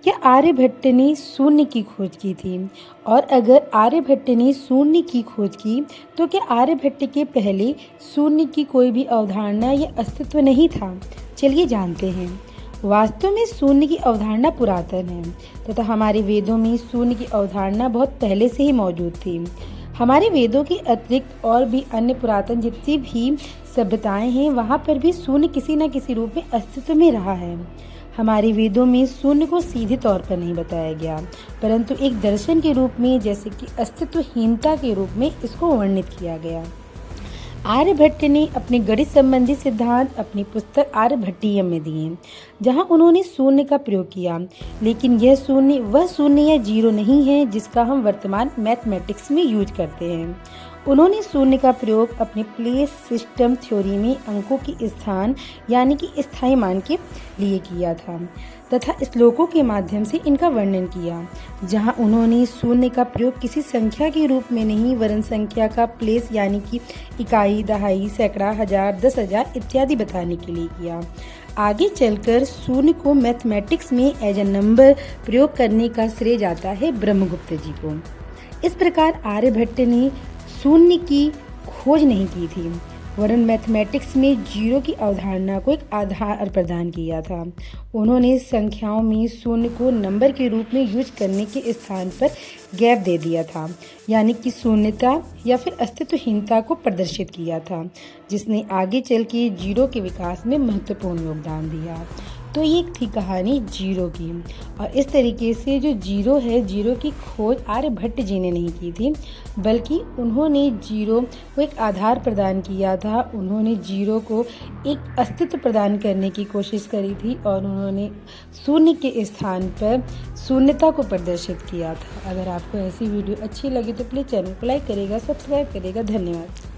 क्या आर्यभट्ट ने शून्य की खोज की थी? और अगर आर्यभट्ट ने शून्य की खोज की तो क्या आर्यभट्ट के पहले शून्य की कोई भी अवधारणा या अस्तित्व नहीं था? चलिए जानते हैं। वास्तव में शून्य की अवधारणा पुरातन है तथा हमारे वेदों में शून्य की अवधारणा बहुत पहले से ही मौजूद थी। हमारे वेदों के अतिरिक्त और भी अन्य पुरातन जितनी भी सभ्यताएं हैं वहाँ पर भी शून्य किसी न किसी रूप में अस्तित्व में रहा है। हमारे वेदों में शून्य को सीधे तौर पर नहीं बताया गया, परंतु एक दर्शन के रूप में, जैसे कि अस्तित्वहीनता के रूप में इसको वर्णित किया गया। आर्यभट्ट ने अपने गणित संबंधी सिद्धांत अपनी पुस्तक आर्यभट्टीयम में दिए, जहां उन्होंने शून्य का प्रयोग किया। लेकिन यह शून्य वह शून्य या जीरो नहीं है जिसका हम वर्तमान मैथमेटिक्स में यूज करते हैं। उन्होंने शून्य का प्रयोग अपने प्लेस सिस्टम थ्योरी में अंकों की स्थान यानी कि स्थायी मान के लिए किया था तथा श्लोकों के माध्यम से इनका वर्णन किया, जहां उन्होंने शून्य का प्रयोग किसी संख्या के रूप में नहीं वरन संख्या का प्लेस यानी कि इकाई, दहाई, सैकड़ा, हजार, 10,000 इत्यादि बताने के लिए किया। आगे चलकर शून्य को मैथमेटिक्स में एज ए नंबर प्रयोग करने का श्रेय जाता है ब्रह्मगुप्त जी को। इस प्रकार आर्यभट्ट ने शून्य की खोज नहीं की थी, वरन मैथमेटिक्स में जीरो की अवधारणा को एक आधार प्रदान किया था। उन्होंने संख्याओं में शून्य को नंबर के रूप में यूज करने के स्थान पर गैप दे दिया था, यानी कि शून्यता या फिर अस्तित्वहीनता को प्रदर्शित किया था, जिसने आगे चल के जीरो के विकास में महत्वपूर्ण योगदान दिया। तो ये थी कहानी जीरो की, और इस तरीके से जो जीरो है, जीरो की खोज आर्यभट्ट जी ने नहीं की थी, बल्कि उन्होंने जीरो को एक आधार प्रदान किया था। उन्होंने जीरो को एक अस्तित्व प्रदान करने की कोशिश करी थी और उन्होंने शून्य के स्थान पर शून्यता को प्रदर्शित किया था। अगर आपको ऐसी वीडियो अच्छी लगी तो प्लीज़ चैनल को लाइक करेगा, सब्सक्राइब करेगा। धन्यवाद।